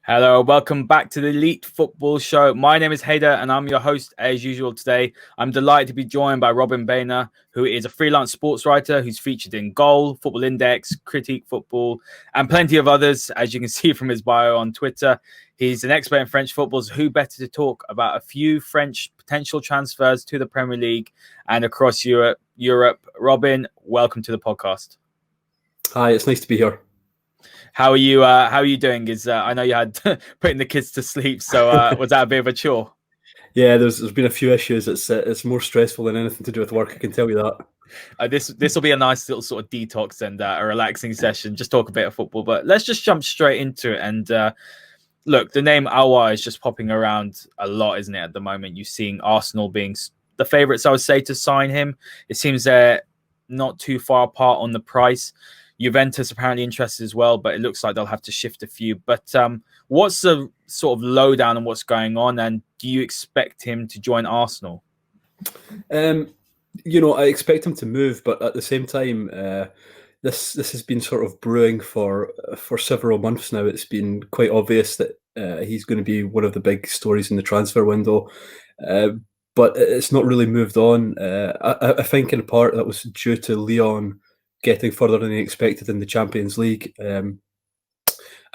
Hello, welcome back to the Elite Football Show. My name is Hader and I'm your host as usual today. I'm delighted to be joined by Robin Bairner, who is a freelance sports writer who's featured in Goal, Football Index, Critique Football, and plenty of others, as you can see from his bio on Twitter. He's an expert in French football, so who better to talk about a few French potential transfers to the Premier League and across Europe. Robin, welcome to the podcast. Hi, it's nice to be here. How are you? How are you doing? I know you had putting the kids to sleep, so was that a bit of a chore? Yeah, there's been a few issues. It's more stressful than anything to do with work. I can tell you that. This will be a nice little sort of detox and a relaxing session. Just talk a bit of football, but let's just jump straight into it. And look, the name Aouar is just popping around a lot, isn't it? At the moment, you're seeing Arsenal being the favourites, I would say, to sign him. It seems they're not too far apart on the price. Juventus apparently interested as well, but it looks like they'll have to shift a few. But what's the sort of lowdown on what's going on, and do you expect him to join Arsenal? I expect him to move, but at the same time, this has been sort of brewing for several months now. It's been quite obvious that he's going to be one of the big stories in the transfer window, but it's not really moved on. I think in part that was due to Lyon getting further than they expected in the Champions League. And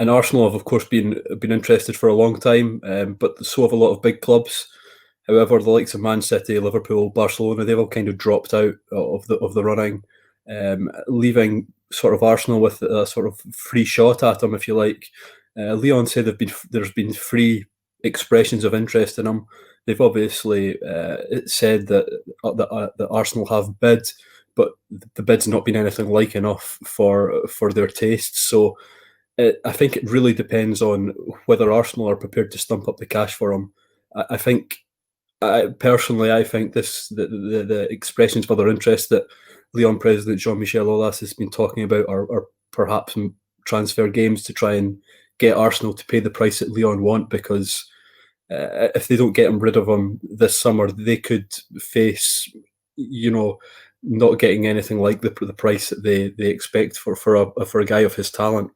Arsenal have, of course, been interested for a long time, but so have a lot of big clubs. However, the likes of Man City, Liverpool, Barcelona, they've all kind of dropped out of the running, leaving sort of Arsenal with a sort of free shot at them, if you like. Lyon said there's been free expressions of interest in him. They've obviously said that Arsenal have bid, but the bid's not been anything like enough for their tastes. So I think it really depends on whether Arsenal are prepared to stump up the cash for him. I think the expressions of other interest that Lyon president Jean-Michel Aulas has been talking about are perhaps transfer games to try and get Arsenal to pay the price that Lyon want, because if they don't get rid of him this summer, they could face, not getting anything like the price that they expect for a guy of his talent.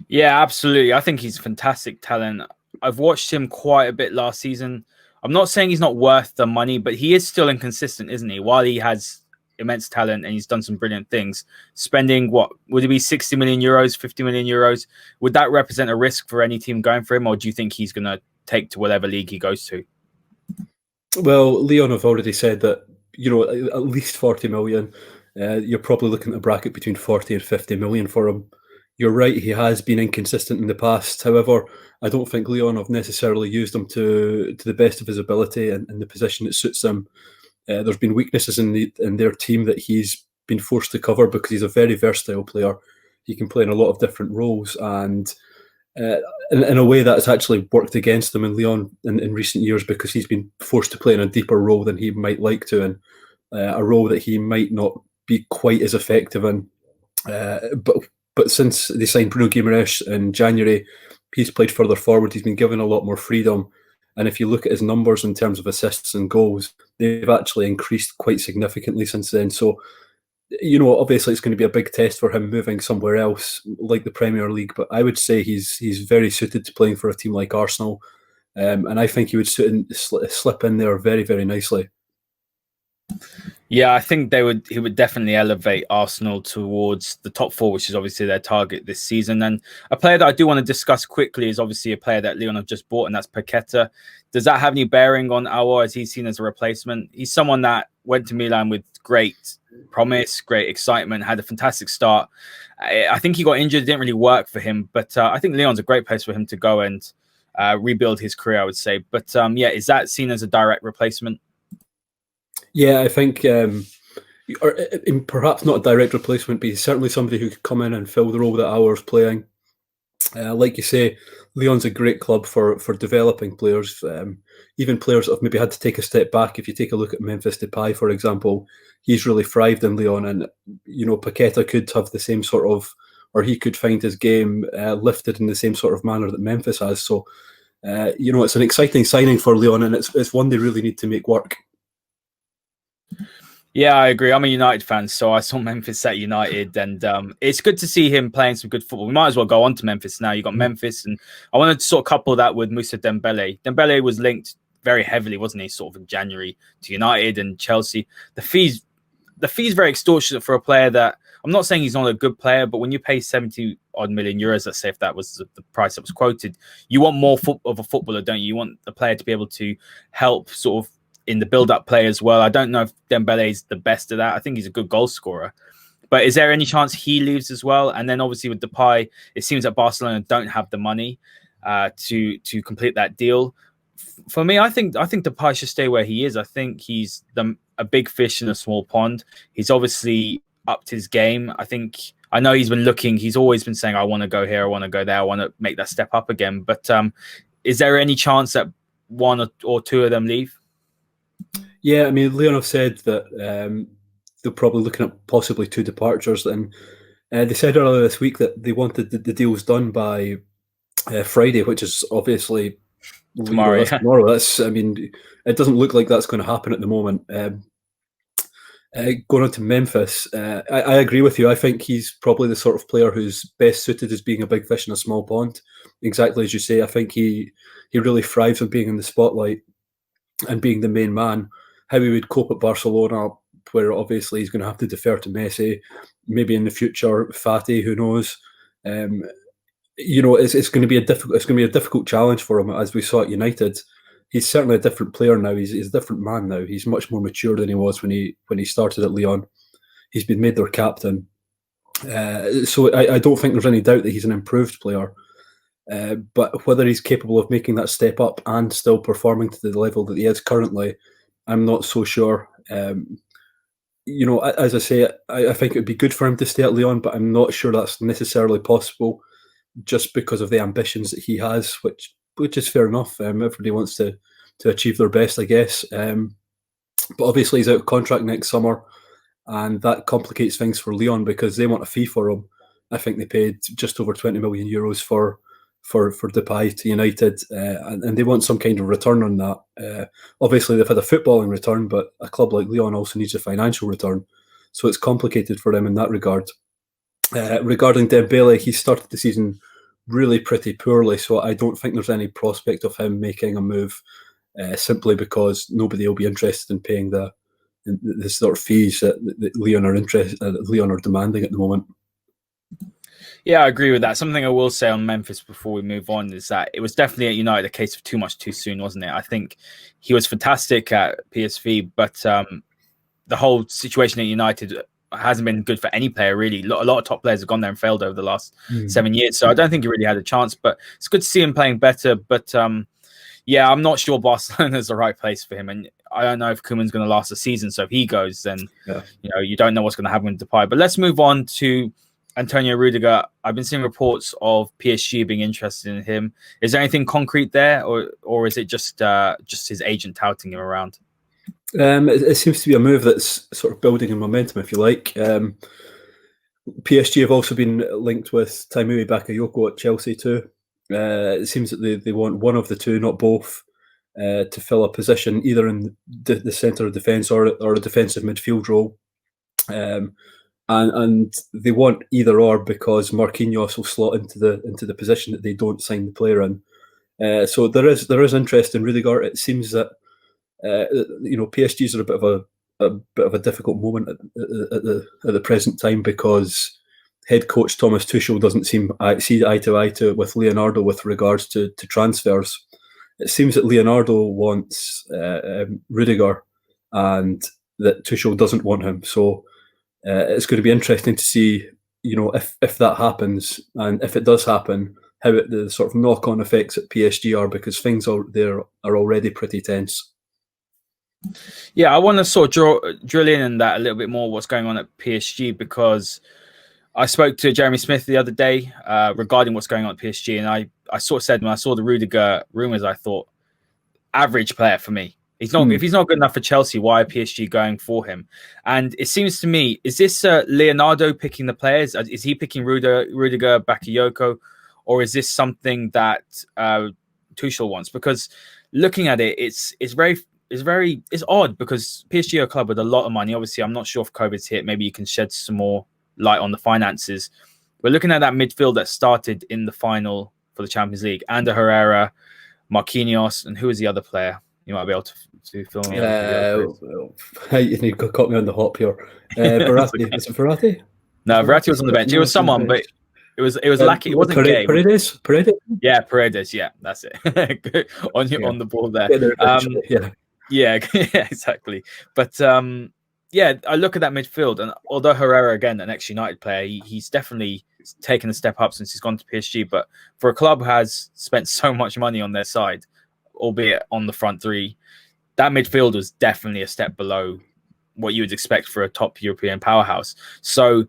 Yeah, absolutely. I think he's fantastic talent. I've watched him quite a bit last season. I'm not saying he's not worth the money, but he is still inconsistent, isn't he? While he has immense talent and he's done some brilliant things, spending what would it be, 60 million euros, 50 million euros? Would that represent a risk for any team going for him, or do you think he's going to take to whatever league he goes to? Well, Lyon have already said that, at least 40 million. You're probably looking at a bracket between 40 and 50 million for him. You're right, he has been inconsistent in the past. However, I don't think Lyon have necessarily used him to the best of his ability and in the position that suits him. There's been weaknesses in their team that he's been forced to cover because he's a very versatile player. He can play in a lot of different roles, and in a way that's actually worked against him in Lyon in recent years, because he's been forced to play in a deeper role than he might like to, and a role that he might not be quite as effective in. But since they signed Bruno Guimaraes in January, he's played further forward. He's been given a lot more freedom. And if you look at his numbers in terms of assists and goals, they've actually increased quite significantly since then. So, obviously it's going to be a big test for him moving somewhere else like the Premier League. But I would say he's very suited to playing for a team like Arsenal. And I think he would slip in there very, very nicely. Yeah, I think he would definitely elevate Arsenal towards the top four, which is obviously their target this season. And a player that I do want to discuss quickly is obviously a player that Lyon have just bought, and that's Paqueta. Does that have any bearing on Aouar as he's seen as a replacement? He's someone that went to Milan with great promise, great excitement, had a fantastic start. I think he got injured, it didn't really work for him, but I think Lyon's a great place for him to go and rebuild his career, I would say. But is that seen as a direct replacement? Yeah, I think, perhaps not a direct replacement, but he's certainly somebody who could come in and fill the role that Aouar's playing. Like you say, Lyon's a great club for developing players, even players that have maybe had to take a step back. If you take a look at Memphis Depay, for example, he's really thrived in Lyon, and Paqueta could have the same sort of, or he could find his game lifted in the same sort of manner that Memphis has. So, it's an exciting signing for Lyon, and it's one they really need to make work. Yeah, I agree. I'm a United fan, so I saw Memphis at United, and it's good to see him playing some good football. We might as well go on to Memphis now. You got Memphis, and I wanted to sort of couple that with Moussa Dembele. Dembele was linked very heavily, wasn't he, sort of in January to United and Chelsea. The fees very extortionate for a player that I'm not saying he's not a good player, but when you pay 70 odd million euros, let's say if that was the price that was quoted, you want more of a footballer, don't you? You want the player to be able to help sort of in the build-up play as well. I don't know if Dembele is the best at that. I think he's a good goal scorer. But is there any chance he leaves as well? And then obviously with Depay, it seems that Barcelona don't have the money to complete that deal. For me, I think Depay should stay where he is. I think he's a big fish in a small pond. He's obviously upped his game. I know he's been looking. He's always been saying, "I want to go here. I want to go there. I want to make that step up again." But is there any chance that one or two of them leave? Yeah, I mean, Leonov said that they're probably looking at possibly two departures, and they said earlier this week that they wanted the deals done by Friday, which is obviously Tomorrow. That's tomorrow. I mean, it doesn't look like that's going to happen at the moment. Going on to Memphis, I agree with you. I think he's probably the sort of player who's best suited as being a big fish in a small pond. Exactly as you say. I think he really thrives on being in the spotlight and being the main man. How he would cope at Barcelona, where obviously he's going to have to defer to Messi, maybe in the future Fati, who knows. It's going to be a difficult challenge for him, as we saw at United. He's certainly a different player now. He's a different man now. He's much more mature than he was when he started at Lyon. He's been made their captain, so I don't think there's any doubt that he's an improved player. But whether he's capable of making that step up and still performing to the level that he is currently, I'm not so sure. As I say, I think it would be good for him to stay at Lyon, but I'm not sure that's necessarily possible, just because of the ambitions that he has, which is fair enough. Everybody wants to achieve their best, I guess. But obviously he's out of contract next summer, and that complicates things for Lyon because they want a fee for him. I think they paid just over 20 million euros for Depay to United, and they want some kind of return on that. Obviously they've had a footballing return, but a club like Lyon also needs a financial return, so it's complicated for them in that regard. Regarding Dembele, he started the season really pretty poorly, so I don't think there's any prospect of him making a move, simply because nobody will be interested in paying the sort of fees that Lyon are demanding at the moment. Yeah, I agree with that. Something I will say on Memphis before we move on is that it was definitely at United a case of too much too soon, wasn't it? I think he was fantastic at PSV, but the whole situation at United hasn't been good for any player, really. A lot of top players have gone there and failed over the last 7 years, so I don't think he really had a chance, but it's good to see him playing better. But yeah, I'm not sure Barcelona is the right place for him, and I don't know if Koeman's going to last a season, so if he goes, then you don't know what's going to happen with Depay. But let's move on to Antonio Rudiger. I've been seeing reports of PSG being interested in him. Is there anything concrete there, or is it just his agent touting him around? It seems to be a move that's sort of building in momentum, if you like. PSG have also been linked with Taimuri Bakayoko at Chelsea too. It seems that they want one of the two, not both, to fill a position either in the centre of defence or a defensive midfield role. And they want either or because Marquinhos will slot into the position that they don't sign the player in. So there is interest in Rudiger. It seems that PSG's are a bit of a difficult moment at the present time because head coach Thomas Tuchel doesn't see eye to eye with Leonardo with regards to transfers. It seems that Leonardo wants Rudiger and that Tuchel doesn't want him. So it's going to be interesting to see, if that happens, and if it does happen, how the sort of knock-on effects at PSG are, because things are already pretty tense. Yeah, I want to sort of drill in that a little bit more, what's going on at PSG, because I spoke to Jeremy Smith the other day regarding what's going on at PSG, and I sort of said when I saw the Rudiger rumours, I thought, average player for me. He's not. If he's not good enough for Chelsea, why are PSG going for him? And it seems to me, is this Leonardo picking the players? Is he picking Rudiger, Bakayoko, or is this something that Tuchel wants? Because looking at it, it's very it's odd because PSG are a club with a lot of money. Obviously, I'm not sure if COVID's hit. Maybe you can shed some more light on the finances. We're looking at that midfield that started in the final for the Champions League. Ander Herrera, Marquinhos, and who was the other player? You might be able to fill me in. You caught me on the hop here. Verratti. Is it Verratti? No, Verratti was on the bench. It was someone, but it was lacking. It wasn't Gay. Paredes? Yeah, Paredes. Yeah, that's it. on the ball there. Yeah, exactly. But I look at that midfield, and although Herrera, again, an ex-United player, he's definitely taken a step up since he's gone to PSG. But for a club who has spent so much money on their side, albeit on the front three, that midfield was definitely a step below what you would expect for a top European powerhouse. So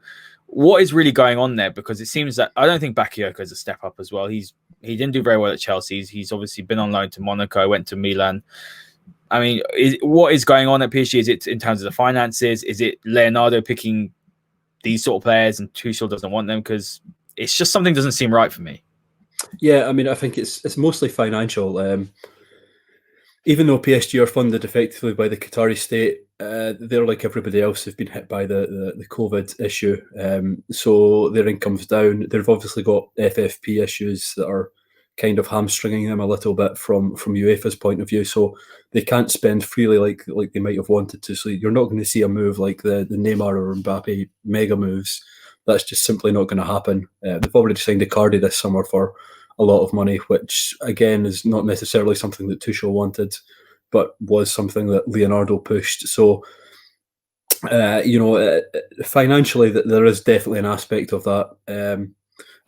what is really going on there? Because it seems that I don't think Bakayoko is a step up as well. He didn't do very well at Chelsea. He's obviously been on loan to Monaco, went to Milan. I mean, what is going on at PSG? Is it in terms of the finances? Is it Leonardo picking these sort of players and Tuchel doesn't want them? Because it's just something doesn't seem right for me. Yeah, I mean, I think it's mostly financial. Even though PSG are funded effectively by the Qatari state, they're like everybody else who've been hit by the COVID issue. So their income's down. They've obviously got FFP issues that are kind of hamstringing them a little bit from UEFA's point of view. So they can't spend freely like they might have wanted to. So you're not going to see a move like the Neymar or Mbappe mega moves. That's just simply not going to happen. They've already signed Icardi this summer for a lot of money, which again is not necessarily something that Tuchel wanted, but was something that Leonardo pushed. So, financially, there is definitely an aspect of that.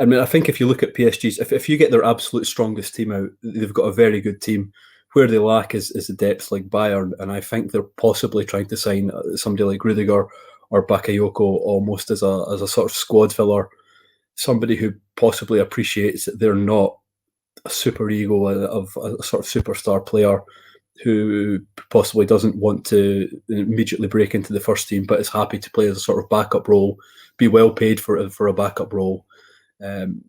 I mean, I think if you look at PSG's, if you get their absolute strongest team out, they've got a very good team. Where they lack is the depth like Bayern, and I think they're possibly trying to sign somebody like Rudiger or Bakayoko almost as a sort of squad filler, somebody who possibly appreciates that they're not a super ego of a sort of superstar player who possibly doesn't want to immediately break into the first team, but is happy to play as a sort of backup role, be well paid for a backup role, and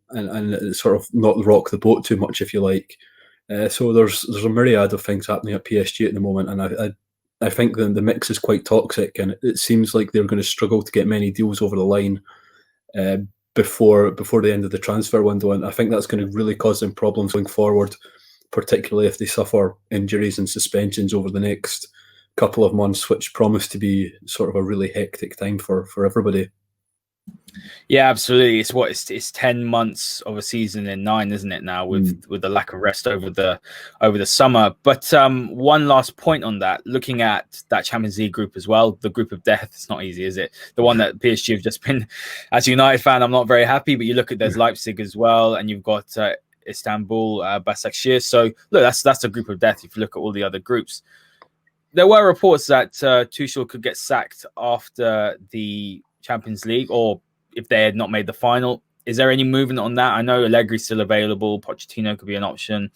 sort of not rock the boat too much, if you like. So there's a myriad of things happening at PSG at the moment, and I think the mix is quite toxic, and it seems like they're going to struggle to get many deals over the line before the end of the transfer window, and I think that's going to really cause them problems going forward, particularly if they suffer injuries and suspensions over the next couple of months, which promise to be sort of a really hectic time for everybody. Yeah, absolutely. It's 10 months of a season in 9, isn't it now, with the lack of rest over the summer. But one last point on that, looking at that Champions League group as well, the group of death, it's not easy, is it? The one that PSG have just been, as a United fan, I'm not very happy, but you look at there's Leipzig as well, and you've got Istanbul, Başakşehir. So look, that's a group of death if you look at all the other groups. There were reports that Tuchel could get sacked after the Champions League, or if they had not made the final. Is there any movement on that? I know Allegri's still available. Pochettino could be an option.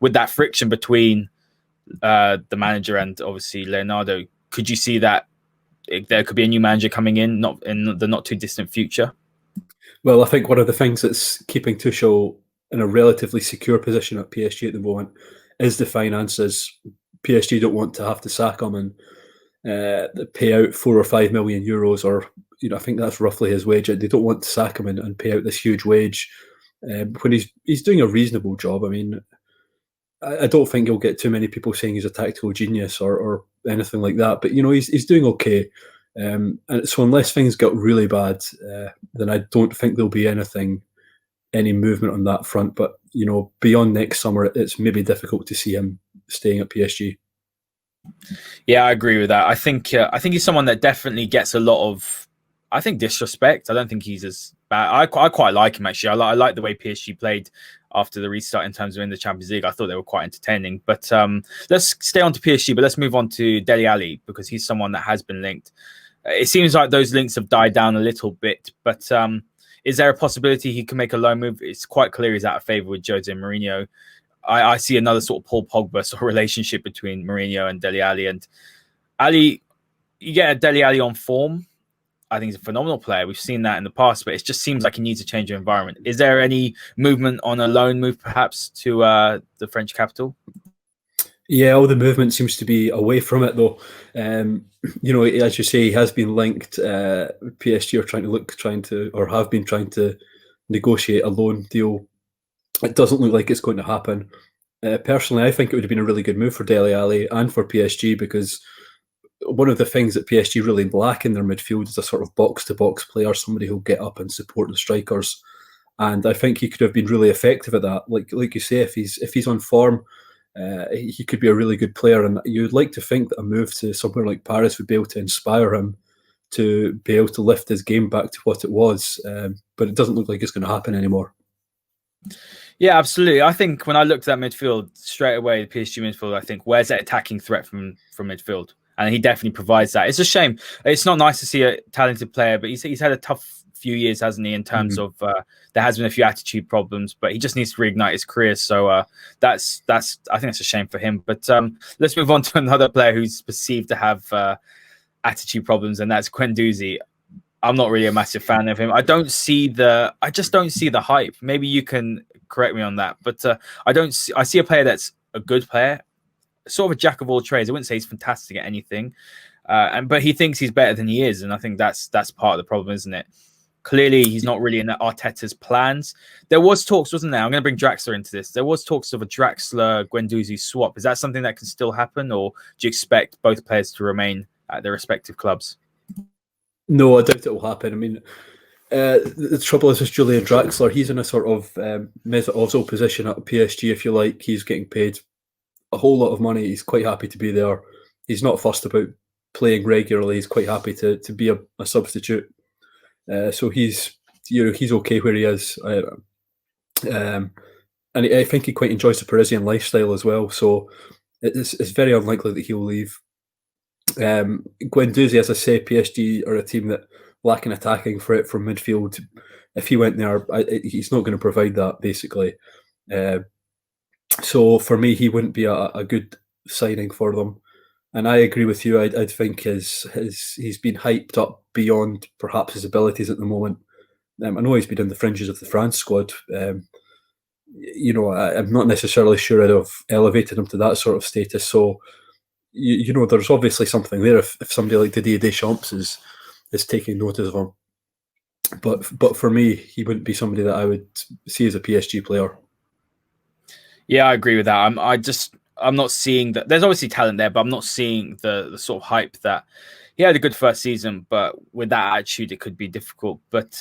With that friction between the manager and obviously Leonardo, could you see that there could be a new manager coming in the not too distant future? Well, I think one of the things that's keeping Tuchel in a relatively secure position at PSG at the moment is the finances. PSG don't want to have to sack him and pay out 4 or 5 million euros, or I think that's roughly his wage. They don't want to sack him and pay out this huge wage when he's doing a reasonable job. I mean, I don't think you'll get too many people saying he's a tactical genius or anything like that, but he's doing okay. And so unless things get really bad, then I don't think there'll be any movement on that front. But beyond next summer, it's maybe difficult to see him staying at PSG. Yeah, I agree with that. I think he's someone that definitely gets a lot of, disrespect. I don't think he's as bad. I quite like him, actually. I like the way PSG played after the restart in terms of in the Champions League. I thought they were quite entertaining. But let's stay on to PSG, but let's move on to Dele Alli, because he's someone that has been linked. It seems like those links have died down a little bit, but is there a possibility he can make a loan move? It's quite clear he's out of favour with Jose Mourinho. I see another sort of Paul Pogba sort of relationship between Mourinho and Dele Alli. And Ali, you get a Dele Alli on form, I think he's a phenomenal player. We've seen that in the past, but it just seems like he needs a change of environment. Is there any movement on a loan move, perhaps, to the French capital? Yeah, all the movement seems to be away from it, though. As you say, he has been linked. PSG are have been trying to negotiate a loan deal. It doesn't look like it's going to happen. Personally, I think it would have been a really good move for Dele Alli and for PSG, because one of the things that PSG really lack in their midfield is a sort of box-to-box player, somebody who'll get up and support the strikers. And I think he could have been really effective at that. Like you say, if he's on form, he could be a really good player. And you'd like to think that a move to somewhere like Paris would be able to inspire him to be able to lift his game back to what it was. But it doesn't look like it's going to happen anymore. Yeah, absolutely. I think when I looked at that midfield straight away, the PSG midfield, I think, where's that attacking threat from midfield? And he definitely provides that. It's a shame. It's not nice to see a talented player, but he's had a tough few years, hasn't he? In terms of there has been a few attitude problems, but he just needs to reignite his career. So that's I think that's a shame for him. But let's move on to another player who's perceived to have attitude problems, and that's Guendouzi. I'm not really a massive fan of him. I just don't see the hype. Maybe you can correct me on that, but I see a player that's a good player, sort of a jack of all trades. I wouldn't say he's fantastic at anything, but he thinks he's better than he is, and I think that's part of the problem, isn't it? Clearly, he's not really in Arteta's plans. There was talks, wasn't there? I'm going to bring Draxler into this. There was talks of a Draxler-Guendouzi swap. Is that something that can still happen, or do you expect both players to remain at their respective clubs? No, I doubt it will happen. I mean, the trouble is with Julian Draxler. He's in a sort of Mesut Ozil position at PSG, if you like. He's getting paid a whole lot of money. He's quite happy to be there. He's not fussed about playing regularly. He's quite happy to be a substitute. So he's okay where he is. And I think he quite enjoys the Parisian lifestyle as well. So it's very unlikely that he'll leave. Guendouzi, as I say, PSG are a team that lack an attacking threat from midfield. If he went there, he's not going to provide that, basically. So for me, he wouldn't be a good signing for them. And I agree with you. I'd think he's been hyped up beyond perhaps his abilities at the moment. I know he's been in the fringes of the France squad. I'm not necessarily sure I'd have elevated him to that sort of status. So, there's obviously something there if somebody like Didier Deschamps is taking notice of him. But for me, he wouldn't be somebody that I would see as a PSG player. Yeah, I agree with that. I'm not seeing that. There's obviously talent there, but I'm not seeing the sort of hype that he had a good first season, but with that attitude, it could be difficult. But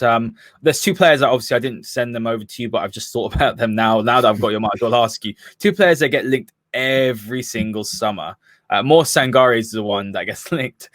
there's two players that obviously I didn't send them over to you, but I've just thought about them now. Now that I've got you, I might as well ask you. Two players that get linked every single summer. More Sangare is the one that gets linked.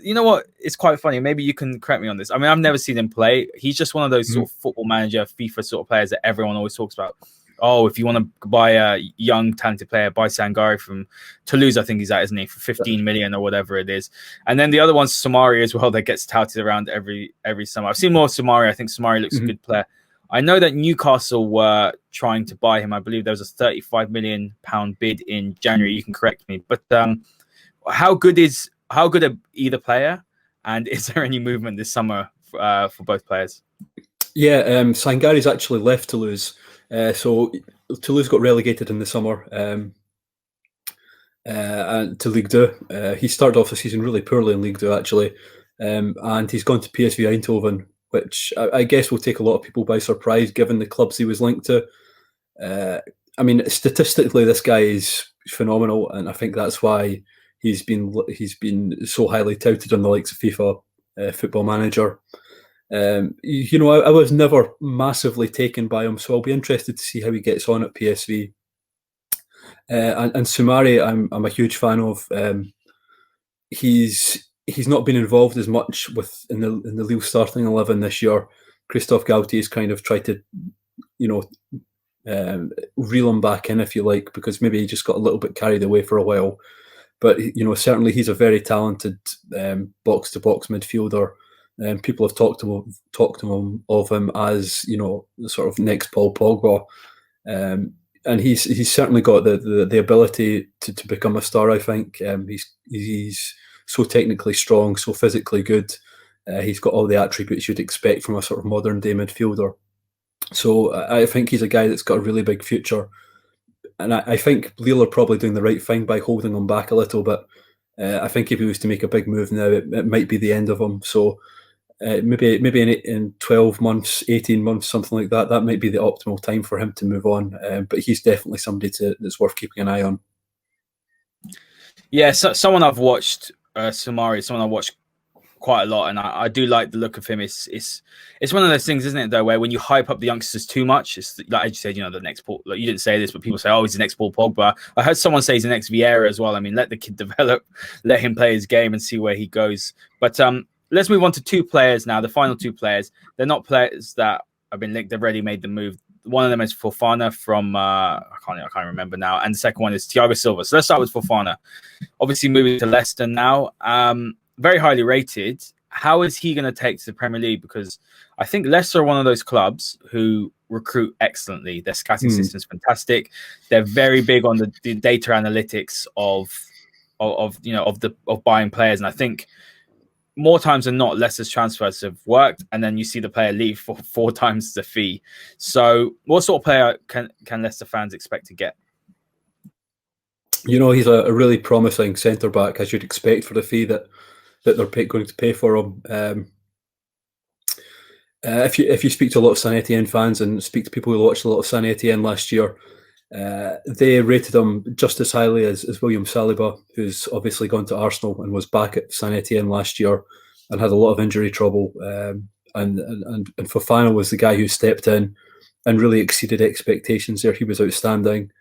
You know what? It's quite funny. Maybe you can correct me on this. I mean, I've never seen him play. He's just one of those sort of football manager, FIFA sort of players that everyone always talks about. Oh, if you want to buy a young, talented player, buy Sangare from Toulouse, I think he's at, isn't he, for 15 million or whatever it is. And then the other one's Samari as well, that gets touted around every summer. I've seen more Samari. I think Samari looks a good player. I know that Newcastle were trying to buy him. I believe there was a £35 million bid in January. You can correct me. But how good are either player? And is there any movement this summer for both players? Yeah, Sangare's actually left Toulouse. So Toulouse got relegated in the summer and to Ligue 2. He started off the season really poorly in Ligue 2, actually. And he's gone to PSV Eindhoven, which I guess will take a lot of people by surprise, given the clubs he was linked to. I mean, statistically, this guy is phenomenal, and I think that's why he's been so highly touted on the likes of FIFA Football Manager. I was never massively taken by him, so I'll be interested to see how he gets on at PSV. And Soumare, I'm a huge fan of. He's not been involved as much in the Lille starting 11 this year. Christophe Galtier's kind of tried to, reel him back in, if you like, because maybe he just got a little bit carried away for a while. But certainly he's a very talented box-to-box midfielder. People have talked of him as the sort of next Paul Pogba, and he's certainly got the ability to become a star. I think he's so technically strong, so physically good. He's got all the attributes you'd expect from a sort of modern day midfielder. So I think he's a guy that's got a really big future. And I think Lille are probably doing the right thing by holding him back a little bit. I think if he was to make a big move now, it might be the end of him. So maybe in 12 months, 18 months, something like that, that might be the optimal time for him to move on. But he's definitely somebody that's worth keeping an eye on. Yeah, so someone I've watched, Sumari, someone I've watched quite a lot, and I do like the look of him. It's one of those things, isn't it, though, where when you hype up the youngsters too much, it's like you said, the next Paul. Like, you didn't say this, but people say, "Oh, he's the next Paul Pogba." I heard someone say he's the next Vieira as well. I mean, let the kid develop, let him play his game, and see where he goes. But let's move on to two players now. The final two players, they're not players that have been linked. They've already made the move. One of them is Fofana from I can't remember now, and the second one is Thiago Silva. So let's start with Fofana. Obviously, moving to Leicester now. Very highly rated. How is he going to take to the Premier League? Because I think Leicester are one of those clubs who recruit excellently. Their scouting system is fantastic. They're very big on the data analytics of buying players, and I think more times than not, Leicester's transfers have worked, and then you see the player leave for 4 times the fee. So, what sort of player can Leicester fans expect to get? He's a really promising centre back, as you'd expect for the fee that they're going to pay for him. If you speak to a lot of Saint Etienne fans and speak to people who watched a lot of Saint Etienne last year, they rated him just as highly as William Saliba, who's obviously gone to Arsenal and was back at Saint Etienne last year and had a lot of injury trouble. And Fofana was the guy who stepped in and really exceeded expectations there. He was outstanding,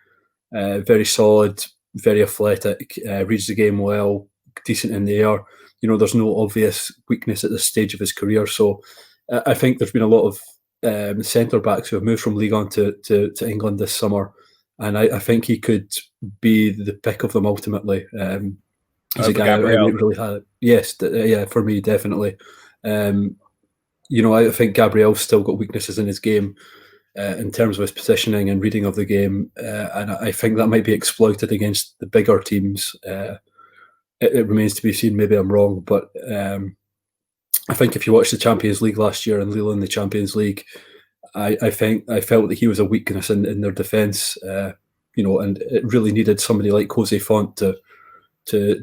very solid, very athletic, reads the game well, decent in the air. There's no obvious weakness at this stage of his career. So I think there's been a lot of centre backs who have moved from Ligue 1 to England this summer, and I think he could be the pick of them ultimately. He's a guy who really had. Yes, yeah, for me definitely. I think Gabriel's still got weaknesses in his game in terms of his positioning and reading of the game, and I think that might be exploited against the bigger teams. It remains to be seen. Maybe I'm wrong, but I think if you watched the Champions League last year and Lille in the Champions League, I felt that he was a weakness in their defence, and it really needed somebody like Jose Font to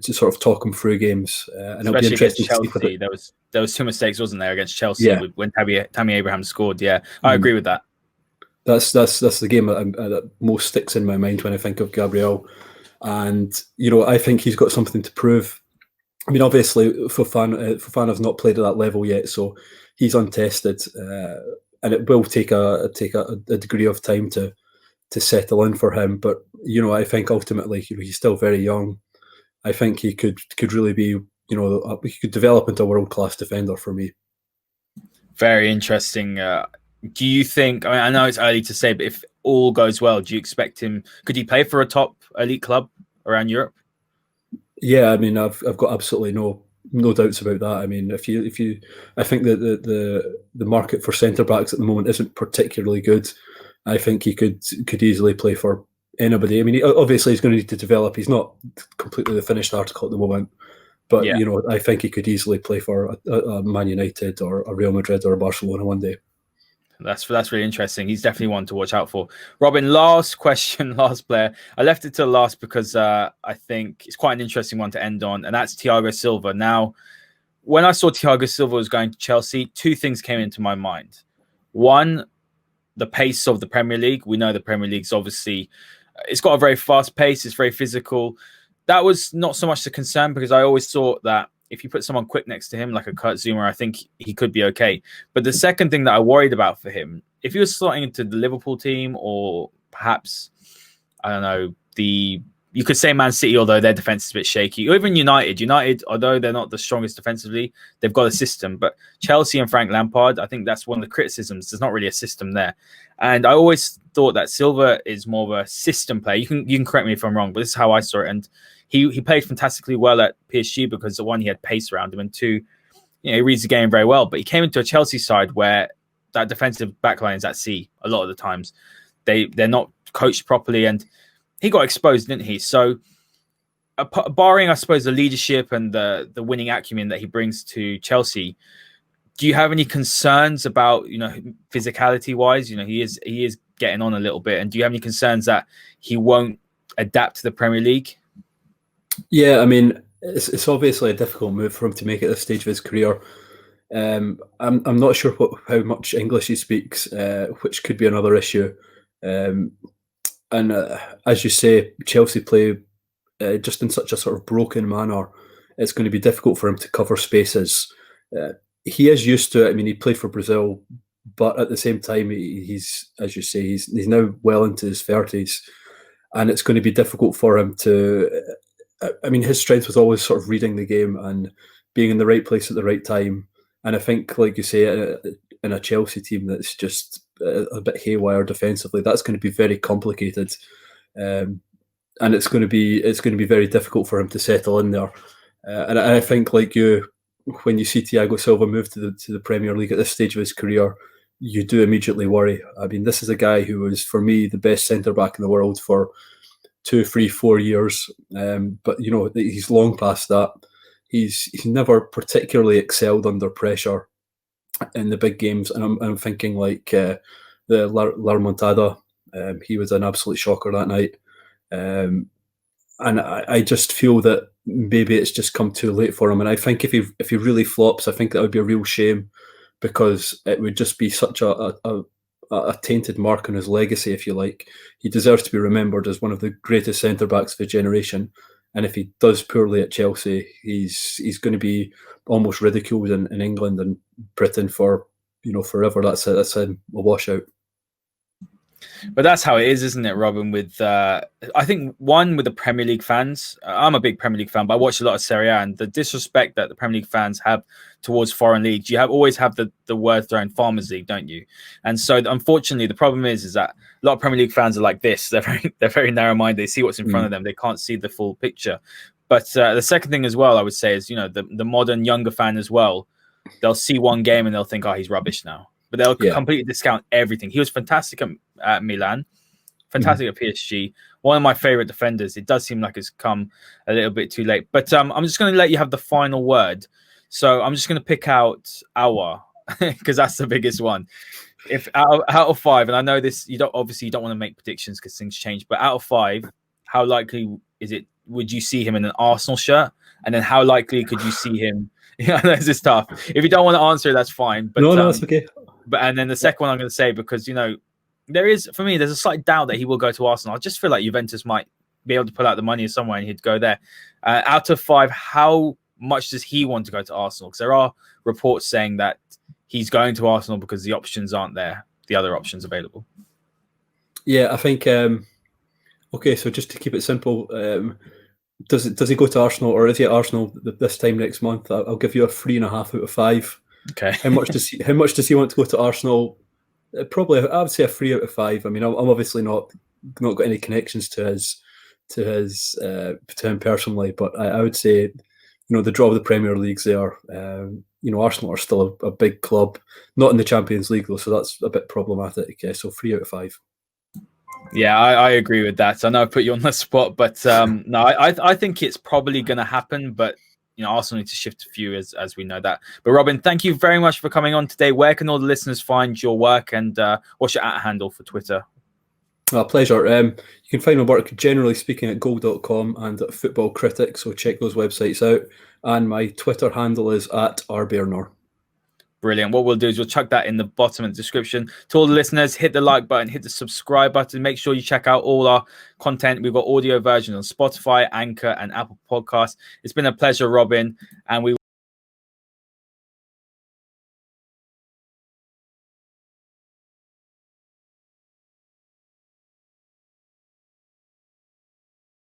sort of talk him through games. And especially against Chelsea, there was 2 mistakes, wasn't there, against Chelsea when Tammy Abraham scored? Yeah, I agree with that. That's the game that most sticks in my mind when I think of Gabriel. And, I think he's got something to prove. I mean, obviously, Fofana's not played at that level yet, so he's untested. And it will take a degree of time to settle in for him. But, I think ultimately, he's still very young. I think he could really be, he could develop into a world-class defender for me. Very interesting. Do you think, I know it's early to say, but if all goes well, do you expect him, could he play for a top elite club around Europe? Yeah, I mean, I've got absolutely no doubts about that. I mean, if you, I think that the market for centre backs at the moment isn't particularly good. I think he could easily play for anybody. I mean, obviously he's going to need to develop. He's not completely the finished article at the moment, but I think he could easily play for a Man United or a Real Madrid or a Barcelona one day. That's really interesting. He's definitely one to watch out for. Robin, last question, last player. I left it to last because I think it's quite an interesting one to end on, and that's Thiago Silva. Now, when I saw Thiago Silva was going to Chelsea, 2 things came into my mind. One, the pace of the Premier League. We know the Premier League's obviously, it's got a very fast pace. It's very physical. That was not so much the concern because I always thought that if you put someone quick next to him, like a Kurt Zouma, I think he could be okay. But the second thing that I worried about for him, if he was slotting into the Liverpool team or perhaps, I don't know, you could say Man City, although their defense is a bit shaky, or even United, although they're not the strongest defensively, they've got a system. But Chelsea and Frank Lampard, I think that's one of the criticisms. There's not really a system there. And I always thought that Silva is more of a system player. You can correct me if I'm wrong, but this is how I saw it. And he played fantastically well at PSG because, one, he had pace around him, and 2, he reads the game very well. But he came into a Chelsea side where that defensive backline is at sea a lot of the times. They're not coached properly, and he got exposed, didn't he? So, barring, I suppose, the leadership and the winning acumen that he brings to Chelsea, do you have any concerns about, physicality wise? He is getting on a little bit. And do you have any concerns that he won't adapt to the Premier League? Yeah, I mean, it's obviously a difficult move for him to make at this stage of his career. I'm not sure how much English he speaks, which could be another issue. And as you say, Chelsea play just in such a sort of broken manner. It's going to be difficult for him to cover spaces. He is used to it. I mean, he played for Brazil, but at the same time, he's, as you say, he's now well into his 30s, and it's going to be difficult for him to. I mean, his strength was always sort of reading the game and being in the right place at the right time. And I think, like you say, in a Chelsea team that's just a bit haywire defensively, that's going to be very complicated, and it's going to be very difficult for him to settle in there. And I think, like you, when you see Thiago Silva move to the Premier League at this stage of his career, you do immediately worry. I mean, this is a guy who was, for me, the best centre back in the world for 2, 3, 4 years. But you know, he's long past that. He's never particularly excelled under pressure in the big games, and I'm thinking like the La Remontada. He was an absolute shocker that night, and I just feel that maybe it's just come too late for him. And I think if he really flops, I think that would be a real shame, because it would just be such a tainted mark on his legacy, if you like. He deserves to be remembered as one of the greatest centre backs of a generation. And if he does poorly at Chelsea, he's going to be almost ridiculed in England and Britain for, you know, forever. That's a washout. But that's how it is, isn't it, Robin? With I think with the Premier League fans, I'm a big Premier League fan, but I watch a lot of Serie A, and the disrespect that the Premier League fans have towards foreign leagues, you always have the word thrown Farmers League, don't you? And so, unfortunately, the problem is that a lot of Premier League fans are like this. They're very narrow-minded. They see what's in front of them. They can't see the full picture. But the second thing as well, I would say, is, you know, the modern younger fan as well. They'll see one game and they'll think, oh, he's rubbish now. But they'll completely discount everything. He was fantastic at Milan, fantastic at PSG. One of my favorite defenders. It does seem like it's come a little bit too late. But I'm just going to let you have the final word. So I'm just going to pick out Aouar, because that's the biggest one. If out of 5, and I know this, you don't want to make predictions because things change, but out of 5, how likely is it? Would you see him in an Arsenal shirt? And then how likely could you see him? Yeah, this is tough. If you don't want to answer, that's fine. But no, that's okay. And then the second one I'm going to say, because, you know, there's a slight doubt that he will go to Arsenal. I just feel like Juventus might be able to pull out the money somewhere and he'd go there. Out of 5, how much does he want to go to Arsenal? Because there are reports saying that he's going to Arsenal because the options aren't there, the other options available. Yeah, I think. Okay, so just to keep it simple, does he go to Arsenal, or is he at Arsenal this time next month? I'll give you a 3.5 out of 5. Okay. How much does he want to go to Arsenal? Probably, I would say a 3 out of 5. I mean, I'm obviously not got any connections to him personally, but I would say, you know, the draw of the Premier League's there. You know, Arsenal are still a big club, not in the Champions League though, so that's a bit problematic. Okay, so 3 out of 5. Yeah, I agree with that. I know I put you on the spot, but no, I think it's probably going to happen. But, you know, Arsenal need to shift a few, as we know that. But Robin, thank you very much for coming on today. Where can all the listeners find your work, and what's your @handle for Twitter? Pleasure. You can find my work, generally speaking, at goal.com and at Football Critics, so check those websites out. And my Twitter handle is @rbairner. Brilliant. What we'll do is we'll chuck that in the bottom of the description. To all the listeners, hit the like button, hit the subscribe button. Make sure you check out all our content. We've got audio versions on Spotify, Anchor, and Apple Podcasts. It's been a pleasure, Robin, and we